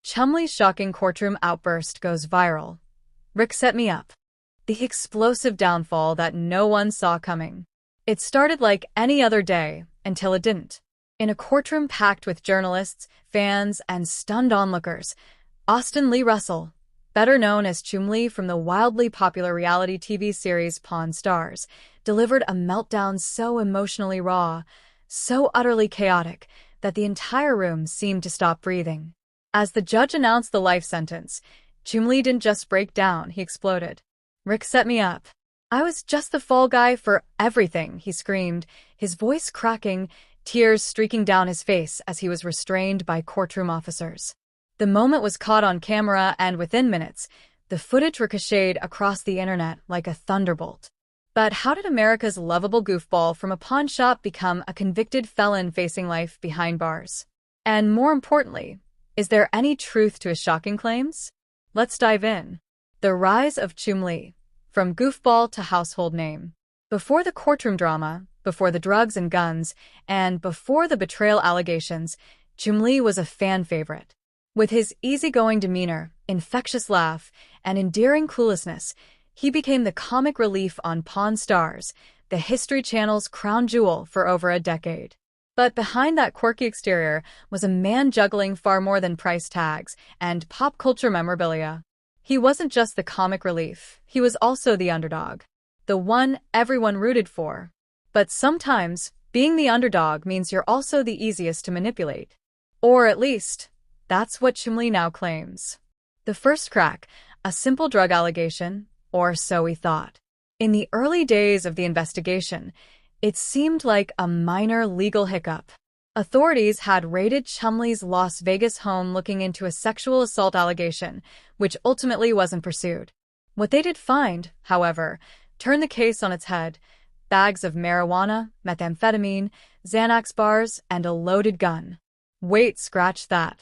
Chumlee's shocking courtroom outburst goes viral. Rick set me up. The explosive downfall that no one saw coming. It started like any other day, until it didn't. In a courtroom packed with journalists, fans, and stunned onlookers, Austin Lee Russell, better known as Chumlee from the wildly popular reality TV series Pawn Stars, delivered a meltdown so emotionally raw, so utterly chaotic, that the entire room seemed to stop breathing. As the judge announced the life sentence, Chumlee didn't just break down, he exploded. Rick set me up. I was just the fall guy for everything, he screamed, his voice cracking, tears streaking down his face as he was restrained by courtroom officers. The moment was caught on camera, and within minutes, the footage ricocheted across the internet like a thunderbolt. But how did America's lovable goofball from a pawn shop become a convicted felon facing life behind bars? And more importantly, is there any truth to his shocking claims? Let's dive in. The rise of Chumlee, from goofball to household name. Before the courtroom drama, before the drugs and guns, and before the betrayal allegations, Chumlee was a fan favorite. With his easygoing demeanor, infectious laugh, and endearing cluelessness, he became the comic relief on Pawn Stars, the History Channel's crown jewel for over a decade. But behind that quirky exterior was a man juggling far more than price tags and pop culture memorabilia. He wasn't just the comic relief, he was also the underdog. The one everyone rooted for. But sometimes, being the underdog means you're also the easiest to manipulate. Or at least, that's what Chumlee now claims. The first crack, a simple drug allegation, or so he thought. In the early days of the investigation, it seemed like a minor legal hiccup. Authorities had raided Chumlee's Las Vegas home looking into a sexual assault allegation, which ultimately wasn't pursued. What they did find, however, turned the case on its head. Bags of marijuana, methamphetamine, Xanax bars, and a loaded gun. Wait, scratch that.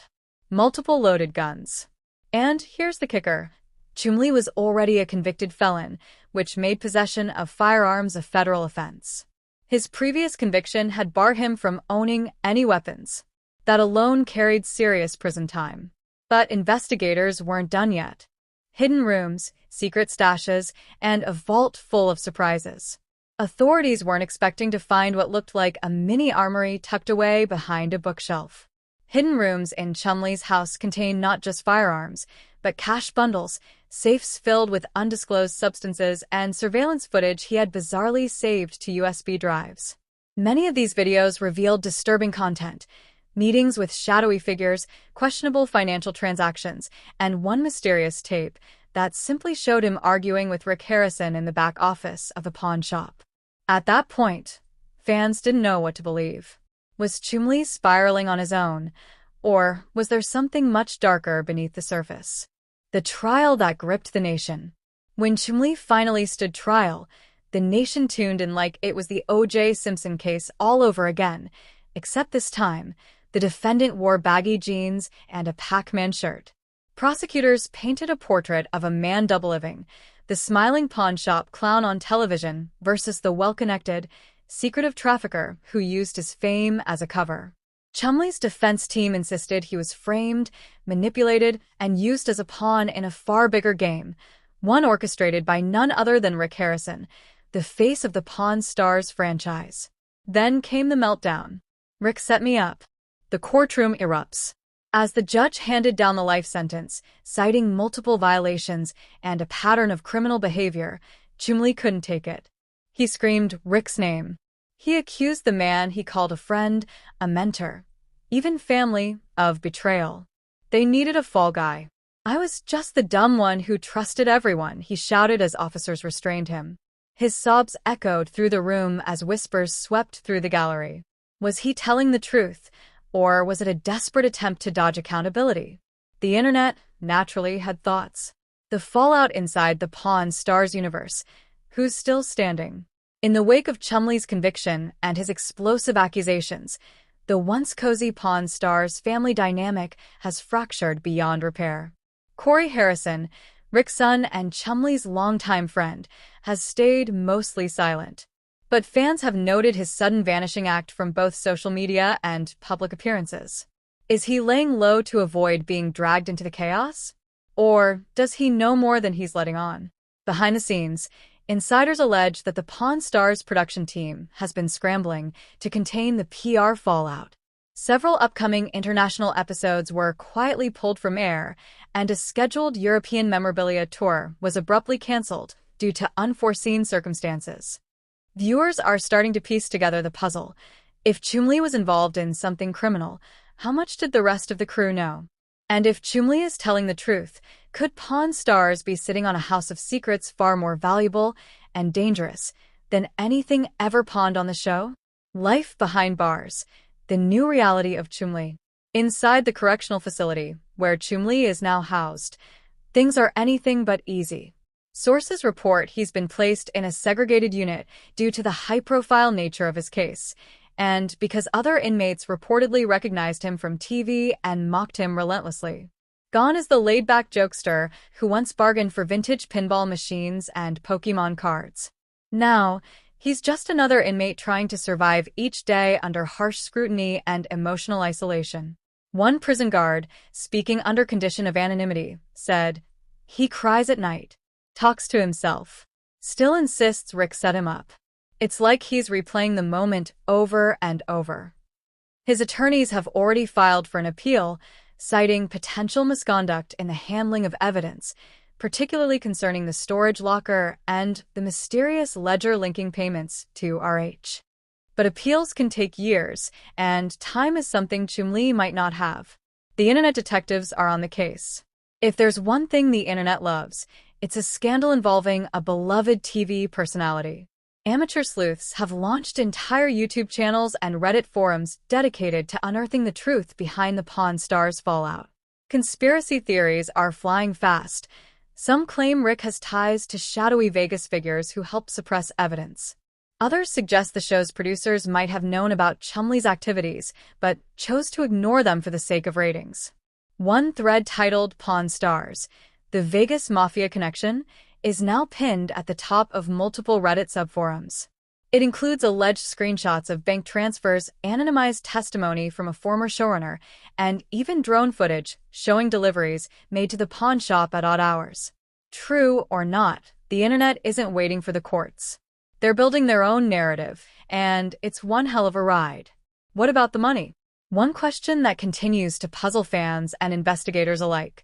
Multiple loaded guns. And here's the kicker. Chumlee was already a convicted felon, which made possession of firearms a federal offense. His previous conviction had barred him from owning any weapons. That alone carried serious prison time. But investigators weren't done yet. Hidden rooms, secret stashes, and a vault full of surprises. Authorities weren't expecting to find what looked like a mini armory tucked away behind a bookshelf. Hidden rooms in Chumlee's house contained not just firearms, but cash bundles, safes filled with undisclosed substances, and surveillance footage he had bizarrely saved to USB drives. Many of these videos revealed disturbing content, meetings with shadowy figures, questionable financial transactions, and one mysterious tape that simply showed him arguing with Rick Harrison in the back office of a pawn shop. At that point, fans didn't know what to believe. Was Chumlee spiraling on his own, or was there something much darker beneath the surface? The trial that gripped the nation. When Chumlee finally stood trial, the nation tuned in like it was the O.J. Simpson case all over again, except this time, the defendant wore baggy jeans and a Pac-Man shirt. Prosecutors painted a portrait of a man double-living, the smiling pawn shop clown on television versus the well-connected, secretive trafficker who used his fame as a cover. Chumlee's defense team insisted he was framed, manipulated, and used as a pawn in a far bigger game, one orchestrated by none other than Rick Harrison, the face of the Pawn Stars franchise. Then came the meltdown. Rick set me up. The courtroom erupts. As the judge handed down the life sentence, citing multiple violations and a pattern of criminal behavior, Chumlee couldn't take it. He screamed Rick's name. He accused the man he called a friend, a mentor, even family, of betrayal. They needed a fall guy. I was just the dumb one who trusted everyone, he shouted as officers restrained him. His sobs echoed through the room as whispers swept through the gallery. Was he telling the truth, or was it a desperate attempt to dodge accountability? The internet, naturally, had thoughts. The fallout inside the Pawn Stars universe. Who's still standing? In the wake of Chumlee's conviction and his explosive accusations, the once cozy Pawn Stars family dynamic has fractured beyond repair. Corey Harrison, Rick's son and Chumlee's longtime friend, has stayed mostly silent. But fans have noted his sudden vanishing act from both social media and public appearances. Is he laying low to avoid being dragged into the chaos? Or does he know more than he's letting on? Behind the scenes, insiders allege that the Pawn Stars production team has been scrambling to contain the PR fallout. Several upcoming international episodes were quietly pulled from air, and a scheduled European memorabilia tour was abruptly cancelled due to unforeseen circumstances. Viewers are starting to piece together the puzzle. If Chumlee was involved in something criminal, how much did the rest of the crew know? And if Chumlee is telling the truth, could Pawn Stars be sitting on a house of secrets far more valuable and dangerous than anything ever pawned on the show? Life behind bars, the new reality of Chumlee. Inside the correctional facility, where Chumlee is now housed, things are anything but easy. Sources report he's been placed in a segregated unit due to the high-profile nature of his case, and because other inmates reportedly recognized him from TV and mocked him relentlessly. Gone is the laid-back jokester who once bargained for vintage pinball machines and Pokémon cards. Now, he's just another inmate trying to survive each day under harsh scrutiny and emotional isolation. One prison guard, speaking under condition of anonymity, said, "He cries at night, talks to himself, still insists Rick set him up. It's like he's replaying the moment over and over." His attorneys have already filed for an appeal, citing potential misconduct in the handling of evidence, particularly concerning the storage locker and the mysterious ledger linking payments to RH. But appeals can take years, and time is something Chumlee might not have. The internet detectives are on the case. If there's one thing the internet loves, it's a scandal involving a beloved TV personality. Amateur sleuths have launched entire YouTube channels and Reddit forums dedicated to unearthing the truth behind the Pawn Stars fallout. Conspiracy theories are flying fast. Some claim Rick has ties to shadowy Vegas figures who help suppress evidence. Others suggest the show's producers might have known about Chumlee's activities, but chose to ignore them for the sake of ratings. One thread titled Pawn Stars, the Vegas Mafia Connection, is now pinned at the top of multiple Reddit subforums. It includes alleged screenshots of bank transfers, anonymized testimony from a former showrunner, and even drone footage showing deliveries made to the pawn shop at odd hours. True or not, the internet isn't waiting for the courts. They're building their own narrative, and it's one hell of a ride. What about the money? One question that continues to puzzle fans and investigators alike.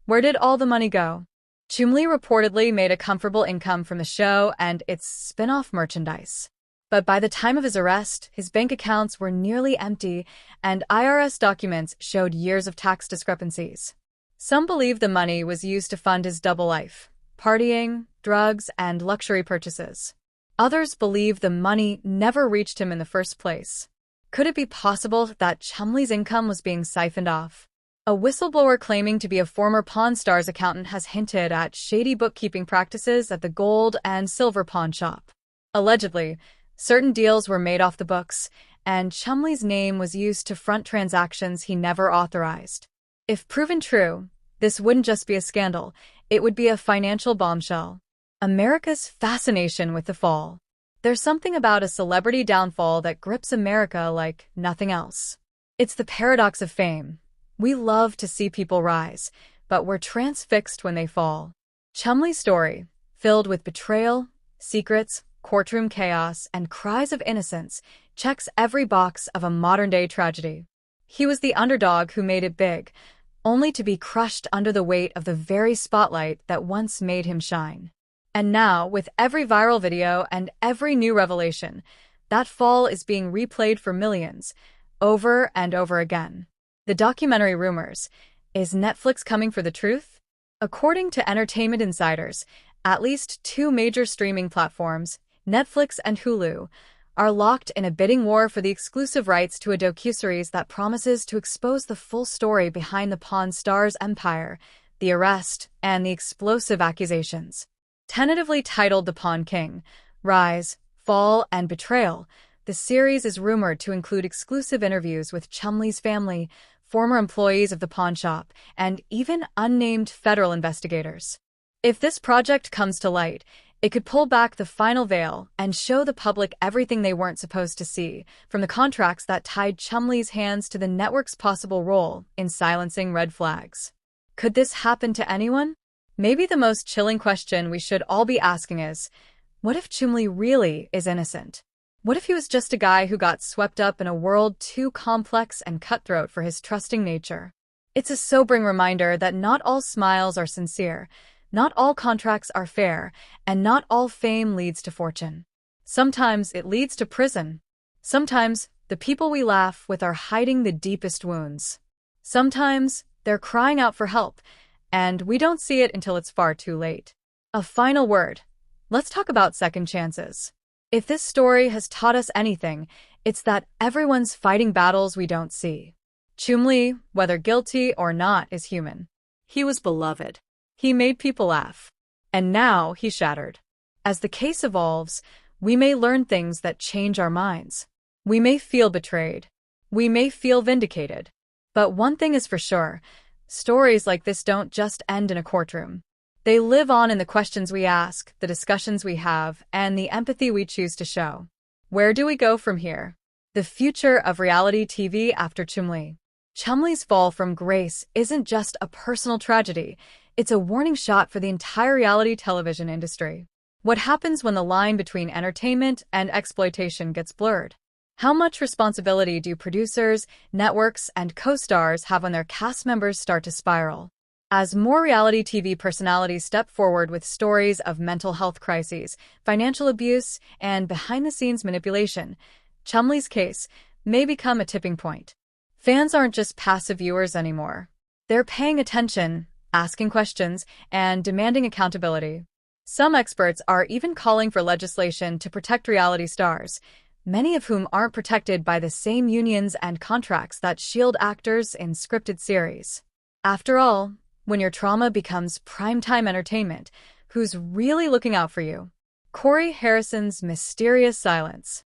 Where did all the money go? Chumlee reportedly made a comfortable income from the show and its spin-off merchandise. But by the time of his arrest, his bank accounts were nearly empty, and IRS documents showed years of tax discrepancies. Some believe the money was used to fund his double life, partying, drugs, and luxury purchases. Others believe the money never reached him in the first place. Could it be possible that Chumlee's income was being siphoned off? A whistleblower claiming to be a former Pawn Stars accountant has hinted at shady bookkeeping practices at the gold and silver pawn shop. Allegedly, certain deals were made off the books, and Chumlee's name was used to front transactions he never authorized. If proven true, this wouldn't just be a scandal, it would be a financial bombshell. America's fascination with the fall. There's something about a celebrity downfall that grips America like nothing else. It's the paradox of fame. We love to see people rise, but we're transfixed when they fall. Chumlee's story, filled with betrayal, secrets, courtroom chaos, and cries of innocence, checks every box of a modern-day tragedy. He was the underdog who made it big, only to be crushed under the weight of the very spotlight that once made him shine. And now, with every viral video and every new revelation, that fall is being replayed for millions, over and over again. The documentary rumors. Is Netflix coming for the truth? According to entertainment insiders, at least two major streaming platforms, Netflix and Hulu, are locked in a bidding war for the exclusive rights to a docuseries that promises to expose the full story behind the Pawn Stars empire, the arrest, and the explosive accusations. Tentatively titled The Pawn King, Rise, Fall, and Betrayal, the series is rumored to include exclusive interviews with Chumlee's family, former employees of the pawn shop, and even unnamed federal investigators. If this project comes to light, It could pull back the final veil and show the public everything they weren't supposed to see, from the contracts that tied Chumlee's hands to the network's possible role in silencing red flags. Could this happen to anyone? Maybe the most chilling question we should all be asking is, what if Chumlee really is innocent? What if he was just a guy who got swept up in a world too complex and cutthroat for his trusting nature? It's a sobering reminder that not all smiles are sincere, not all contracts are fair, and not all fame leads to fortune. Sometimes it leads to prison. Sometimes the people we laugh with are hiding the deepest wounds. Sometimes they're crying out for help, and we don't see it until it's far too late. A final word. Let's talk about second chances. If this story has taught us anything, it's that everyone's fighting battles we don't see. Chumlee, whether guilty or not, is human. He was beloved. He made people laugh. And now he's shattered. As the case evolves, we may learn things that change our minds. We may feel betrayed. We may feel vindicated. But one thing is for sure, stories like this don't just end in a courtroom. They live on in the questions we ask, the discussions we have, and the empathy we choose to show. Where do we go from here? The future of reality TV after Chumlee. Chumlee's fall from grace isn't just a personal tragedy. It's a warning shot for the entire reality television industry. What happens when the line between entertainment and exploitation gets blurred? How much responsibility do producers, networks, and co-stars have when their cast members start to spiral? As more reality TV personalities step forward with stories of mental health crises, financial abuse, and behind-the-scenes manipulation, Chumlee's case may become a tipping point. Fans aren't just passive viewers anymore. They're paying attention, asking questions, and demanding accountability. Some experts are even calling for legislation to protect reality stars, many of whom aren't protected by the same unions and contracts that shield actors in scripted series. After all, when your trauma becomes primetime entertainment, who's really looking out for you? Corey Harrison's mysterious silence.